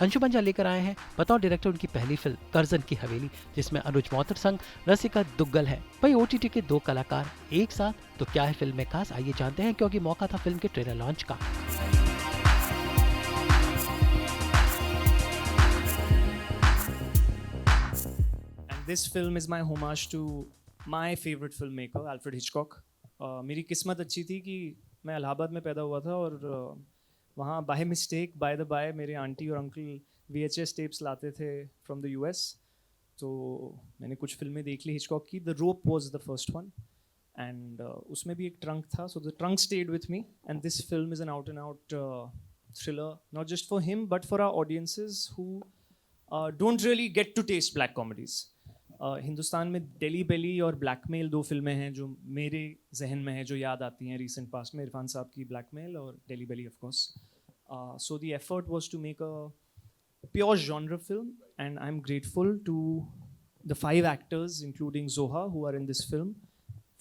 अंशुमन झा लेकर आए हैं बतौर डायरेक्टर उनकी पहली फिल्म कर्जन की हवेली, जिसमें अनुज मौतर संग रसिका दुग्गल है। वही ओटीटी के 2 कलाकार एक साथ, तो क्या है फिल्म में खास, आइए जानते हैं, क्योंकि मौका था फिल्म के ट्रेलर लॉन्च का। And this film is my homage to my favorite filmmaker, Alfred Hitchcock. मेरी किस्मत अच्छी थी कि मैं इलाहाबाद में पैदा हुआ था और वहाँ by mistake by the by मेरे आंटी और अंकल VHS टेप्स लाते थे फ्रॉम द US. तो मैंने कुछ फिल्में देख ली हिचकॉक की. The Rope was the first one and उसमें भी एक ट्रंक था. So the trunk stayed with me and this film is an out and out thriller, not just for him but for our audiences who don't really get to taste black comedies. Hindustan में daily बेली और blackmail 2 फिल्में हैं जो मेरे जहन में है, जो याद आती हैं रिसेंट पास्ट में. इरफान साहब की ब्लैकमेल और Delhi Belly of course. So the effort was to make a pure genre film and I'm grateful to the 5 actors including Zoha who are in this film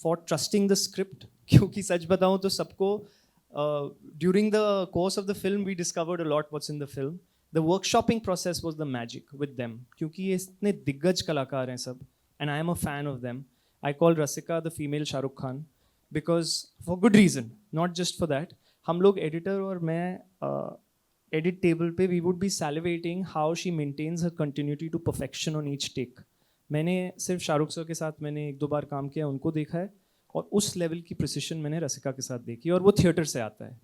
for trusting the script. क्योंकि सच बताऊं तो सबको during the course of the film we discovered a lot what's in the film. The workshopping process was the magic with them क्योंकि ये इतने दिग्गज कलाकार हैं सब and I am a fan of them. I call Rasika the female Shahrukh Khan because for good reason, not just for that. हम लोग editor और मैं एडिट टेबल पे we would be salivating how she maintains her continuity to perfection on each take. मैंने सिर्फ Shahrukh sir के साथ मैंने 1-2 बार काम किया, उनको देखा है, और उस लेवल की प्रिसिशन मैंने रसिका के साथ देखी, और वो थिएटर से आता है.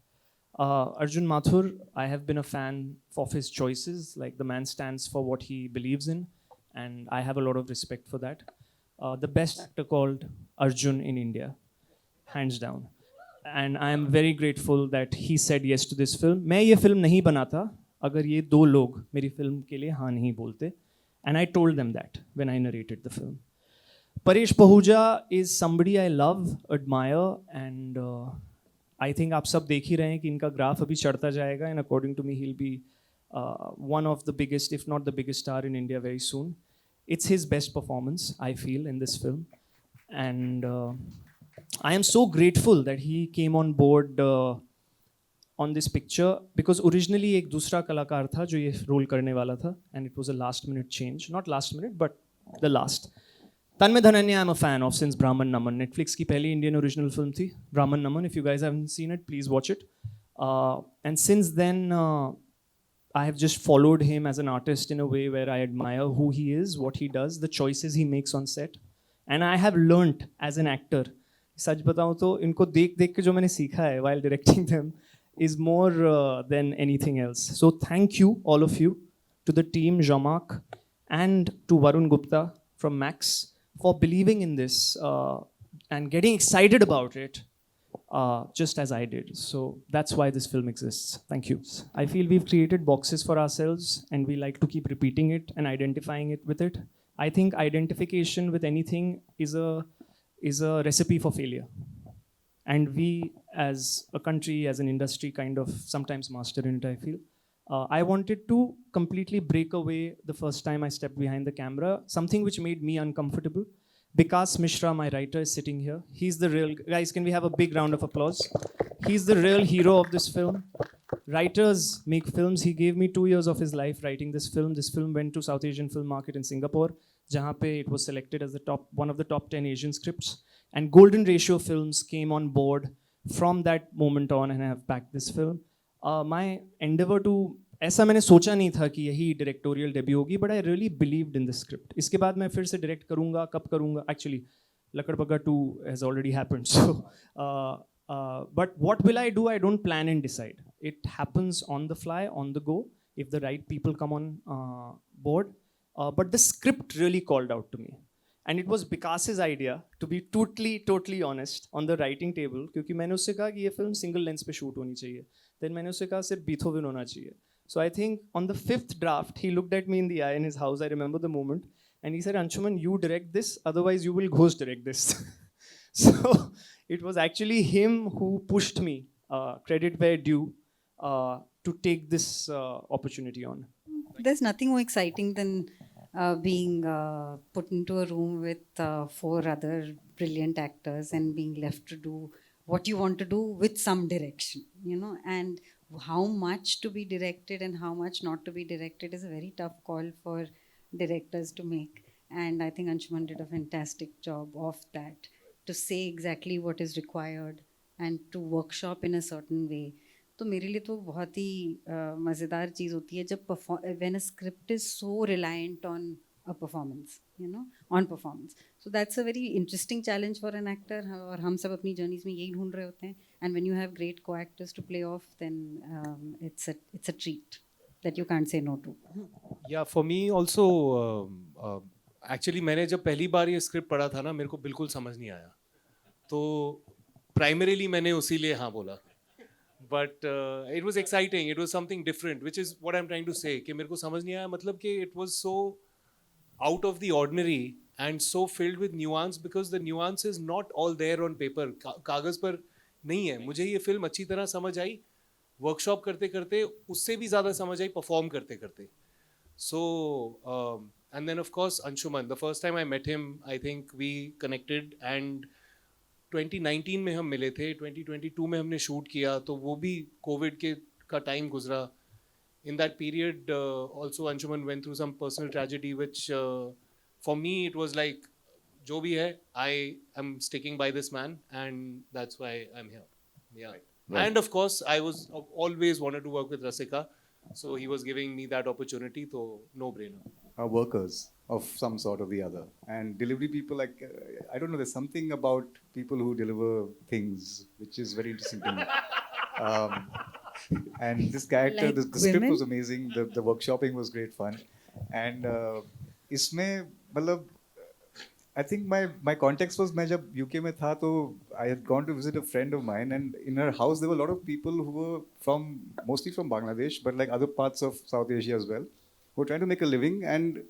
Arjun Mathur, I have been a fan of his choices. Like, the man stands for what he believes in, and I have a lot of respect for that. The best actor called Arjun in India, hands down. And I am very grateful that he said yes to this film. मैं ये film नहीं बनाता अगर ये 2 लोग मेरी film के लिए हाँ नहीं बोलते. And I told them that when I narrated the film. Paresh Pahuja is somebody I love, admire, and I think आप सब देख ही रहे हैं कि इनका ग्राफ अभी चढ़ता जाएगा, and according to me he'll be one of the biggest, if not the biggest star in India very soon. It's his best performance, I feel, in this film, and I am so grateful that he came on board on this picture because originally एक दूसरा कलाकार था जो ये role करने वाला था, and it was a last minute change, not last minute but the last. Tanmay Dhananya I'm a fan of since Brahman Naman. Netflix की पहली Indian original film थी Brahman Naman. If you guys haven't seen it, please watch it. And since then, I have just followed him as an artist in a way where I admire who he is, what he does, the choices he makes on set. And I have learnt as an actor. सच बताऊँ तो इनको देख के जो मैंने सीखा है while directing them is more than anything else. So thank you, all of you, to the team, Jean-Marc, and to Varun Gupta from Max, for believing in this and getting excited about it just as I did. So that's why this film exists. Thank you. I feel we've created boxes for ourselves and we like to keep repeating it and identifying it with it. I think identification with anything is a recipe for failure. And we as a country, as an industry, kind of sometimes master in it, I feel. I wanted to completely break away the first time I stepped behind the camera, something which made me uncomfortable. Vikas Mishra, my writer, is sitting here. He's the real, guys, can we have a big round of applause? He's the real hero of this film. Writers make films. He gave me 2 years of his life writing this film. This film went to South Asian Film Market in Singapore, jahan pe it was selected as one of the top 10 Asian scripts. And Golden Ratio Films came on board from that moment on and have backed this film. My endeavor to, ऐसा मैंने सोचा नहीं था कि यही directorial debut होगी, but I really believed in the script. इसके बाद मैं फिर से डायरेक्ट करूँगा, कब करूँगा, actually Lakadbaggha 2 has already happened. So but what will I do, I don't plan and decide. It happens on the fly, on the go, if the right people come on board. But the script really called out to me. And it was Vikas's idea, to be totally honest, on the writing table. क्योंकि मैंने उससे कहा कि ये film single lens पे shoot होनी चाहिए. Then मैंने उससे कहा सिर्फ बीथोवन होना चाहिए. So I think on the 5th draft, he looked at me in the eye in his house. I remember the moment. And he said, Anshuman, you direct this, otherwise you will ghost direct this. So it was actually him who pushed me, credit where due, to take this opportunity on. There's nothing more exciting than being put into a room with 4 other brilliant actors and being left to do what you want to do with some direction, you know. And how much to be directed and how much not to be directed is a very tough call for directors to make. And I think Anshuman did a fantastic job of that, to say exactly what is required and to workshop in a certain way. तो मेरे लिए तो बहुत ही मज़ेदार चीज़ होती है जब when a script is so reliant on a performance, you know, on performance. So that's a very interesting challenge for an actor, और हम सब अपनी journeys में यही ढूंढ रहे होते हैं. And when you have great co-actors to play off, then it's a treat that you can't say no to. या फॉर मी ऑल्सो एक्चुअली मैंने जब पहली बार ये स्क्रिप्ट पढ़ा था ना मेरे को बिल्कुल समझ नहीं आया, तो प्राइमरीली मैंने उसी लिए हाँ बोला. But it was exciting, it was something different, which is what I am trying to say, कि मेरे को समझ नहीं आया मतलब कि it was so out of the ordinary and so filled with nuance, because the nuance is not all there on paper. कागज़ पर नहीं है. मुझे ये फिल्म अच्छी तरह समझ आई वर्कशॉप करते करते, उससे भी ज़्यादा समझ आई परफॉर्म करते करते. So and then of course Anshuman, the first time I met him, I think we connected, and 2019 में हम मिले थे, 2022 में हमने शूट किया, तो वो भी कोविड के का टाइम गुजरा. In that period, also Anshuman went through some personal tragedy, which for me it was like, jo bhi hai, I am sticking by this man, and that's why I'm here. Yeah. Right. And of course, I was always wanted to work with Rasika, so he was giving me that opportunity, so no brainer. Are workers of some sort or the other. And delivery people, like, I don't know, there's something about people who deliver things which is very interesting to me. And this character, Like the script women? was amazing, the workshopping was great fun. And इसमें मतलब I think my context was, मैं जब UK में था तो I had gone to visit a friend of mine, and in her house there were a lot of people who were mostly from Bangladesh, but like other parts of South Asia as well, who were trying to make a living, and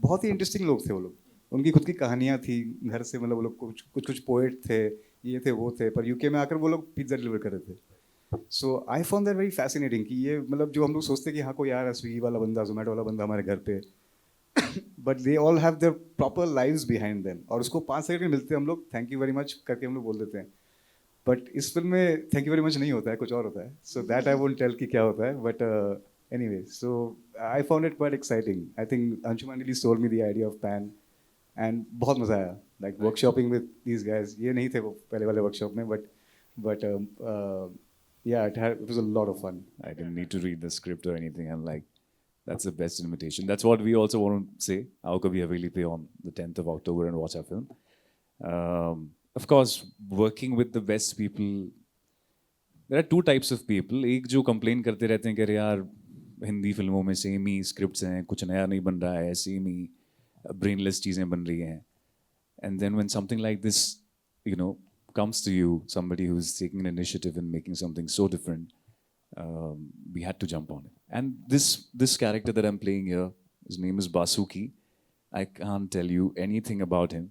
बहुत ही interesting लोग थे वो लोग. उनकी खुद की कहानियाँ थी घर से, मतलब वो लोग कुछ पोएट थे, ये थे वो थे, पर UK में आकर वो लोग पिज्ज़ा डिलीवर कर रहे थे. So I found that very fascinating कि ये मतलब जो हम लोग सोचते हैं कि हाँ कोई यार स्विगी वाला बंदा, जोमेटो वाला बंदा हमारे घर पे, but they all have their proper lives behind them, और उसको 5 सेकंड में मिलते हैं हम लोग, थैंक यू वेरी मच करके हम लोग बोल देते हैं. बट इस फिल्म में थैंक यू वेरी मच नहीं होता है, कुछ और होता है. So that I won't tell कि क्या होता है, but anyway, so I found it quite exciting. I think Anshuman really sold me the idea of Pan, and बहुत मज़ा आया, like workshopping with these guys. ये नहीं थे वो पहले वाले workshop में, but yeah, it was a lot of fun. I didn't need to read the script or anything. I'm like, that's the best invitation. That's what we also want to say. How could we have really pay on the 10th of October and watch our film? Of course, working with the best people. There are two types of people. एक जो complain करते रहते हैं कि अरे यार हिंदी फिल्मों में सेम ही scripts हैं, कुछ नया नहीं बन रहा है, सेम ही brainless चीज़ें बन रही हैं. And then when something like this, you know, comes to you, somebody who's taking an initiative and making something so different, we had to jump on it. And this character that I'm playing here, his name is Basuki. I can't tell you anything about him.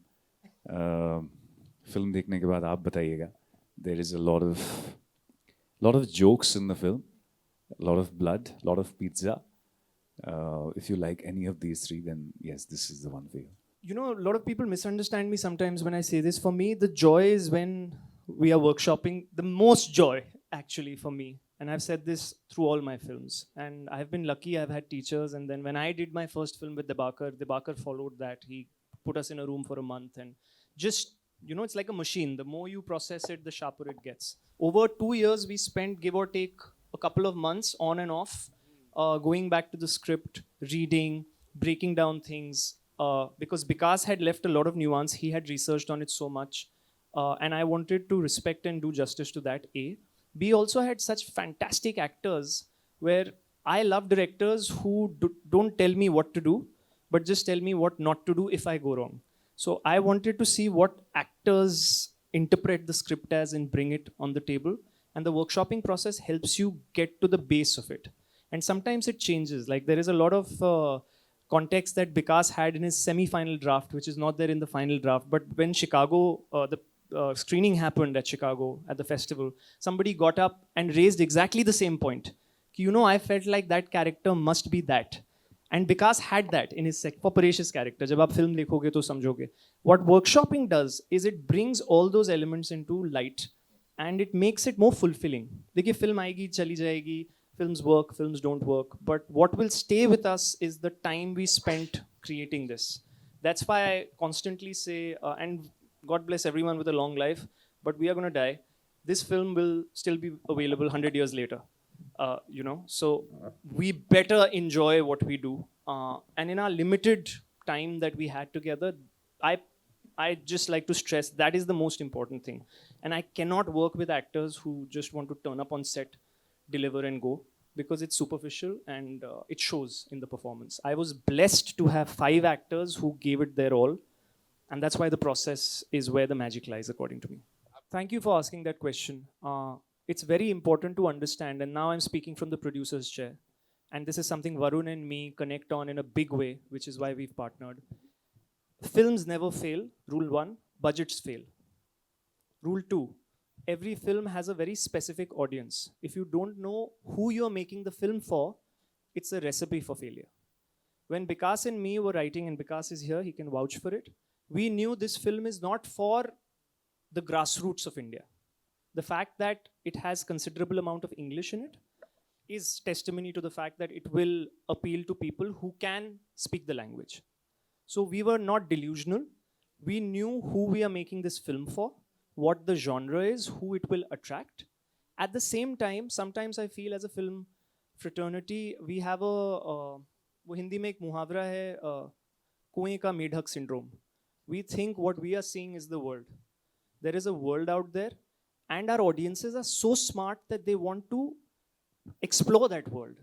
Film देखने के बाद आप बताइएगा. There is a lot of jokes in the film, a lot of blood, a lot of pizza. If you like any of these three, then yes, this is the one for you. You know, a lot of people misunderstand me sometimes when I say this. For me, the joy is when we are workshopping. The most joy, actually, for me. And I've said this through all my films. And I've been lucky, I've had teachers. And then when I did my first film with Debakar followed that. He put us in a room for a month. And just, you know, it's like a machine. The more you process it, the sharper it gets. Over 2 years, we spent, give or take, a couple of months on and off, going back to the script, reading, breaking down things. Because Vikas had left a lot of nuance. He had researched on it so much. And I wanted to respect and do justice to that, A. B, also had such fantastic actors where I love directors who don't tell me what to do, but just tell me what not to do if I go wrong. So I wanted to see what actors interpret the script as and bring it on the table. And the workshopping process helps you get to the base of it. And sometimes it changes. Like there is a lot of context that Vikas had in his semi-final draft, which is not there in the final draft. But when Chicago, the screening happened at Chicago at the festival, somebody got up and raised exactly the same point. You know, I felt like that character must be that. And Vikas had that in his for Paresh's character. जब आप film देखोगे तो समझोगे. What workshopping does is it brings all those elements into light. and it makes it more fulfilling. देखिए film आएगी चली जाएगी, films work, films don't work, but what will stay with us is the time we spent creating this. That's why I constantly say, and God bless everyone with a long life, but we are going to die. This film will still be available 100 years later. So we better enjoy what we do. And in our limited time that we had together, I just like to stress that is the most important thing. And I cannot work with actors who just want to turn up on set, deliver and go, because it's superficial and it shows in the performance. I was blessed to have 5 actors who gave it their all, and that's why the process is where the magic lies, according to me. Thank you for asking that question. It's very important to understand, and now I'm speaking from the producer's chair, and this is something Varun and me connect on in a big way, which is why we've partnered. Films never fail. Rule 1, budgets fail. Rule 2, every film has a very specific audience. If you don't know who you're making the film for, it's a recipe for failure. When Vikas and me were writing, and Vikas is here, he can vouch for it, we knew this film is not for the grassroots of India. The fact that it has considerable amount of English in it is testimony to the fact that it will appeal to people who can speak the language. So we were not delusional. We knew who we are making this film for, what the genre is, who it will attract. At the same time, sometimes I feel as a film fraternity, we have वो हिंदी में एक मुहावरा है कुएं का मेढक syndrome. We think what we are seeing is the world. There is a world out there, and our audiences are so smart that they want to explore that world.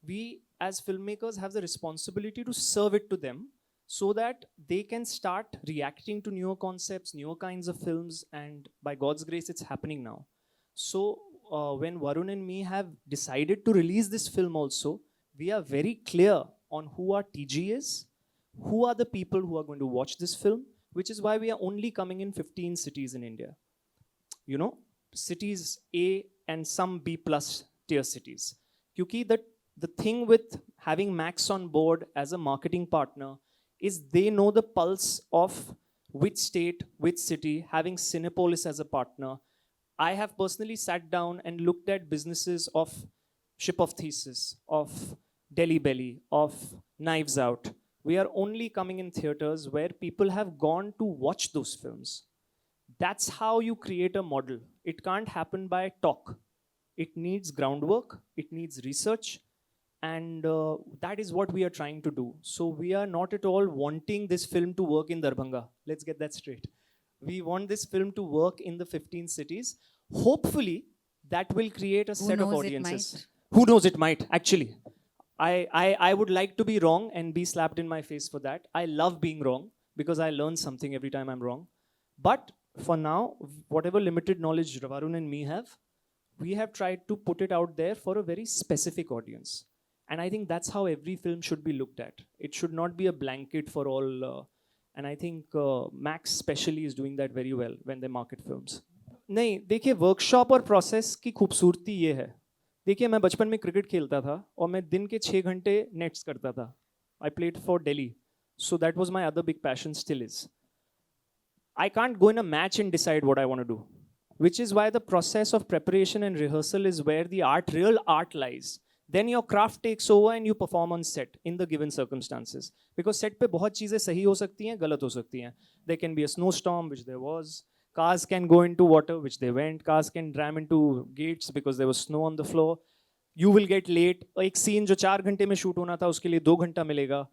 We as filmmakers have the responsibility to serve it to them so that they can start reacting to newer concepts, newer kinds of films, and by God's grace, it's happening now. So when Varun and me have decided to release this film also, we are very clear on who our TG is, who are the people who are going to watch this film, which is why we are only coming in 15 cities in India. You know, cities A and some B plus tier cities. Because the thing with having Max on board as a marketing partner is they know the pulse of which state, which city, having Cinepolis as a partner. I have personally sat down and looked at businesses of Ship of Thesis, of Delhi Belly, of Knives Out. We are only coming in theaters where people have gone to watch those films. That's how you create a model. It can't happen by talk. It needs groundwork, it needs research, and that is what we are trying to do. So we are not at all wanting this film to work in Darbhanga. Let's get that straight. We want this film to work in the 15 cities. Hopefully, that will create a set of audiences. Who knows, it might, actually. I would like to be wrong and be slapped in my face for that. I love being wrong because I learn something every time I'm wrong. But for now, whatever limited knowledge Varun and me have, we have tried to put it out there for a very specific audience. And I think that's how every film should be looked at. It should not be a blanket for all. And I think Max especially is doing that very well when they market films. नहीं, देखिए workshop और process की खूबसूरती ये है. देखिए मैं बचपन में क्रिकेट खेलता था और मैं दिन के 6 घंटे नेट्स करता था. I played for Delhi. So that was my other big passion, still is. I can't go in a match and decide what I want to do. Which is why the process of preparation and rehearsal is where the real art lies. Then your craft takes over and you perform on set in the given circumstances. Because set पे बहुत चीजें सही हो सकती हैं, गलत हो सकती हैं. There can be a snowstorm, which there was. Cars can go into water, which they went. Cars can ram into gates because there was snow on the floor. You will get late. एक scene जो 4 घंटे में shoot होना था, उसके लिए 2 घंटा मिलेगा.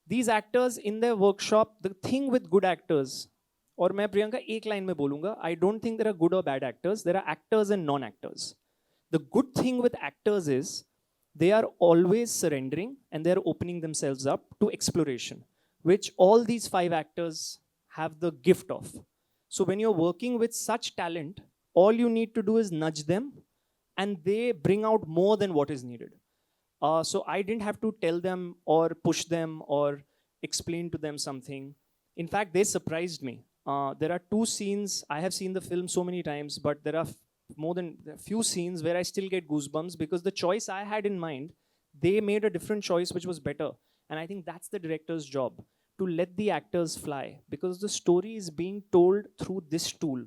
These actors in their workshop, the thing with good actors, और मैं प्रियंका एक लाइन में बोलूँगा, I don't think there are good or bad actors. There are actors and non-actors. The good thing with actors is they are always surrendering and they are opening themselves up to exploration, which all these 5 actors have the gift of. So when you're working with such talent, all you need to do is nudge them and they bring out more than what is needed. So I didn't have to tell them or push them or explain to them something. In fact, they surprised me. There are 2 scenes, I have seen the film so many times, but there are more than a few scenes where I still get goosebumps because the choice I had in mind, they made a different choice which was better. And I think that's the director's job, to let the actors fly, because the story is being told through this tool.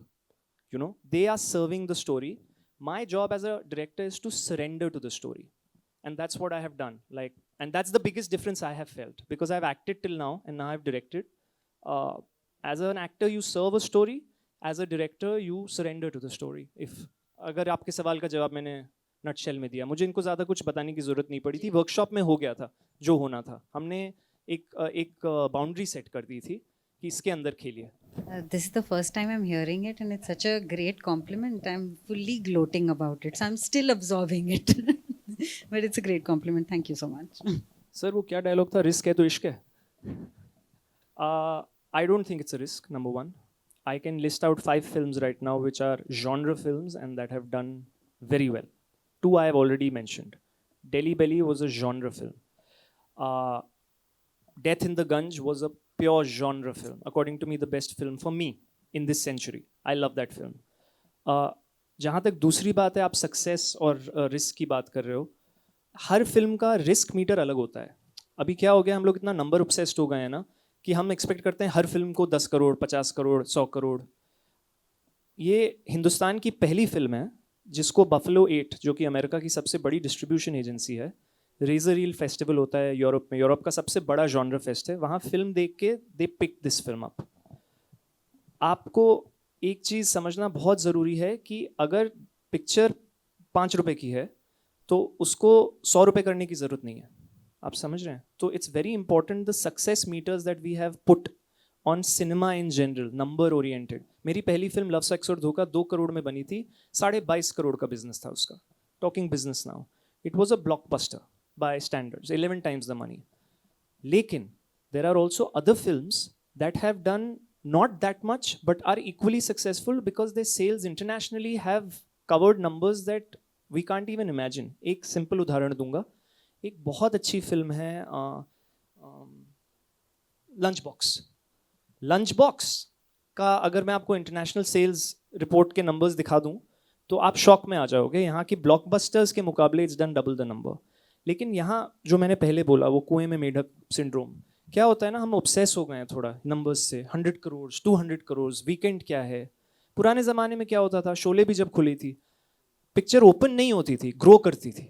You know, they are serving the story. My job as a director is to surrender to the story, and that's what I have done. Like, and that's the biggest difference I have felt, because I've acted till now and now I've directed. As an actor you serve a story, as a director you surrender to the story. If अगर आपके सवाल का जवाब मैंने nutshell में दिया, मुझे इनको ज़्यादा कुछ बताने की ज़रूरत नहीं पड़ी थी, वर्कशॉप में हो गया था जो होना था। हमने एक बाउंड्री सेट कर दी थी कि इसके अंदर खेलिए। This is the first time I'm hearing it, and it's such a great compliment. I'm fully gloating about it, so I'm still absorbing it. But it's a great compliment. Thank you so much. Sir वो क्या dialogue था, risk है तो इश्क है? I don't think it's a risk, number one. I can list out 5 films right now which are genre films and that have done very well. 2 I have already mentioned. Delhi Belly was a genre film. Death in the Gunj was a pure genre film. According to me, the best film for me in this century. I love that film. जहाँ तक दूसरी बात है, आप success और risk की बात कर रहे हो, हर फिल्म का रिस्क मीटर अलग होता है। अभी क्या हो गया, हम लोग इतना नंबर ऑब्सेस्ड हो गए हैं ना कि हम एक्सपेक्ट करते हैं हर फिल्म को 10 करोड़, 50 करोड़, 100 करोड़। ये हिंदुस्तान की पहली फिल्म है जिसको बफलो 8, जो कि अमेरिका की सबसे बड़ी डिस्ट्रीब्यूशन एजेंसी है, रेजर रील फेस्टिवल होता है यूरोप में, यूरोप का सबसे बड़ा जॉनर फेस्ट है, वहाँ फिल्म देख के दे पिक दिस फिल्म अप। आपको एक चीज़ समझना बहुत ज़रूरी है कि अगर पिक्चर 5 रुपए की है तो उसको 100 रुपए करने की ज़रूरत नहीं है। आप समझ रहे हैं? तो it's very important the success meters that we have put on cinema in general, number oriented. मेरी पहली फिल्म लव सेक्स और धोखा 2 करोड़ में बनी थी, 22.5 करोड़ का बिजनेस था उसका। Talking business now, it was a blockbuster by standards, 11 times the money. लेकिन there are also other films that have done not that much but are equally successful because their sales internationally have covered numbers that we can't even imagine. एक simple उदाहरण दूंगा, एक बहुत अच्छी film है lunch box. Lunch box का अगर मैं आपको इंटरनेशनल सेल्स रिपोर्ट के नंबर्स दिखा दूं तो आप शॉक में आ जाओगे। यहाँ की ब्लॉकबस्टर्स के मुकाबले it's done double the number. लेकिन यहाँ जो मैंने पहले बोला, वो कुएं में मेढक सिंड्रोम, क्या होता है ना, हम ऑब्सेस हो गए हैं थोड़ा नंबर्स से। 100 करोड़, 200 करोड़, वीकेंड क्या है। पुराने ज़माने में क्या होता था, शोले भी जब खुली थी, पिक्चर ओपन नहीं होती थी, ग्रो करती थी।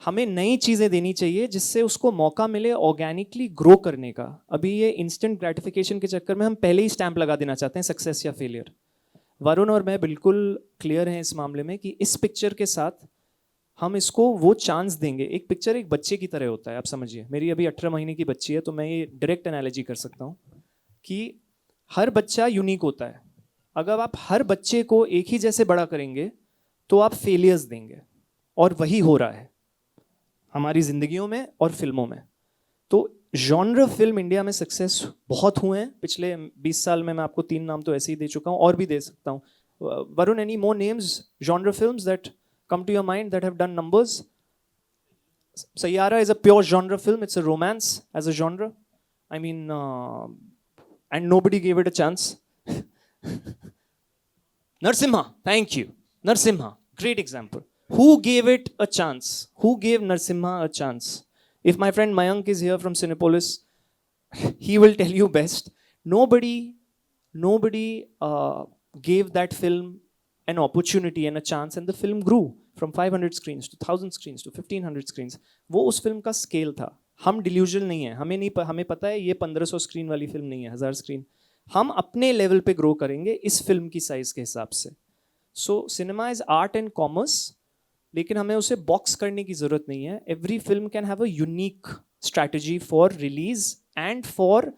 हमें नई चीज़ें देनी चाहिए जिससे उसको मौका मिले ऑर्गेनिकली ग्रो करने का। अभी ये इंस्टेंट ग्रेटिफिकेशन के चक्कर में हम पहले ही स्टैंप लगा देना चाहते हैं सक्सेस या फेलियर। वरुण और मैं बिल्कुल क्लियर हैं इस मामले में कि इस पिक्चर के साथ हम इसको वो चांस देंगे। एक पिक्चर एक बच्चे की तरह होता है, आप समझिए। मेरी अभी 18 महीने की बच्ची है, तो मैं ये डायरेक्ट एनालॉजी कर सकता हूँ कि हर बच्चा यूनिक होता है। अगर आप हर बच्चे को एक ही जैसे बड़ा करेंगे तो आप फेलियर्स देंगे, और वही हो रहा है हमारी ज़िंदगियों में और फिल्मों में। तो जॉनर फिल्म इंडिया में सक्सेस बहुत हुए हैं पिछले 20 साल में। मैं आपको 3 नाम तो ऐसे ही दे चुका हूँ, और भी दे सकता हूँ। Varun, any more names, genre films that come to your mind that have done numbers? Sayyara is a pure genre film. It's a romance as a genre. I mean, and nobody gave it a chance. Narsimha, thank you. Narsimha, great example. Who gave it a chance? Who gave Narsimha a chance? If my friend Mayank is here from Cinepolis, he will tell you best. Nobody gave that film an opportunity and a chance, and the film grew from 500 screens to 1000 screens to 1500 screens. वो उस film का scale था। हम delusion नहीं है, हमें पता है ये 1500 स्क्रीन वाली फिल्म नहीं है, 1000 स्क्रीन। हम अपने लेवल पे ग्रो करेंगे इस फिल्म की साइज के हिसाब से। So cinema is art and commerce, लेकिन हमें उसे बॉक्स करने की जरूरत नहीं है। Every film can have a unique strategy for release and for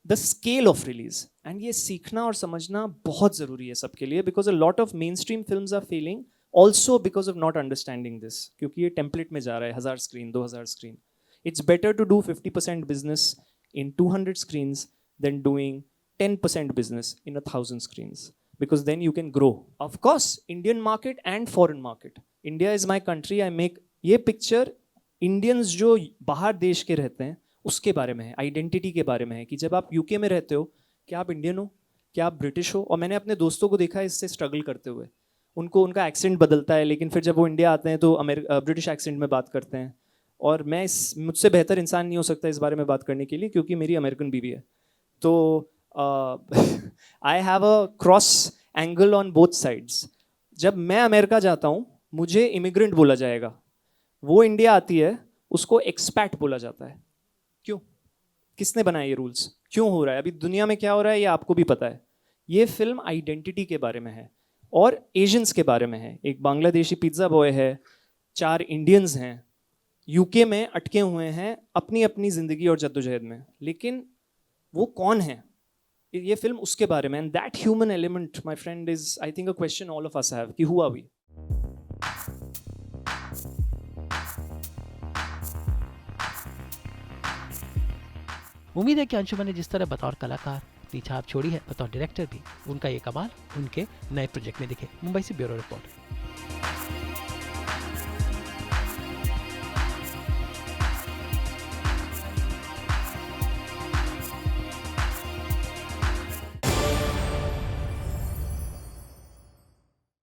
the scale of release. And ये सीखना और समझना बहुत ज़रूरी है सबके लिए, because a lot of mainstream films are failing also because of not understanding this, क्योंकि ये टेम्पलेट में जा रहा है 1000 screen, 2000 screen. It's better to do 50% business in 200 screens than doing 10% business in 1,000 screens, because then you can grow. Of course, Indian market and foreign market. India is my country. I make ये picture Indians जो बाहर देश के रहते हैं उसके बारे में है, आइडेंटिटी के बारे में है, कि जब आप यूके में रहते हो, क्या आप इंडियन हो, क्या आप ब्रिटिश हो। और मैंने अपने दोस्तों को देखा है इससे स्ट्रगल करते हुए। उनका एक्सेंट बदलता है, लेकिन फिर जब वो इंडिया आते हैं तो ब्रिटिश एक्सेंट में बात करते हैं। और मुझसे बेहतर इंसान नहीं हो सकता इस बारे में बात करने के लिए, क्योंकि मेरी अमेरिकन बीवी है। तो I have a cross angle on both sides. जब मैं अमेरिका जाता हूँ मुझे इमिग्रेंट बोला जाएगा, वो इंडिया आती है उसको एक्सपैट बोला जाता है. क्यों? किसने बनाए ये रूल्स? क्यों हो रहा है? अभी दुनिया में क्या हो रहा है ये आपको भी पता है. ये फिल्म आइडेंटिटी के बारे में है और एशियंस के बारे में है. एक बांग्लादेशी पिज्ज़ा बॉय है, 4 इंडियंस हैं, यूके में अटके हुए हैं अपनी अपनी ज़िंदगी और जद्दोजहद में, लेकिन वो कौन है? ये फिल्म उसके बारे में. And that human element my friend is I think a question all of us have कि हु आर वी. उम्मीद है कि अंशुमन ने जिस तरह बतौर कलाकार अपनी छाप छोड़ी है, बतौर डायरेक्टर भी उनका ये कमाल उनके नए प्रोजेक्ट में दिखे. मुंबई से ब्यूरो रिपोर्ट.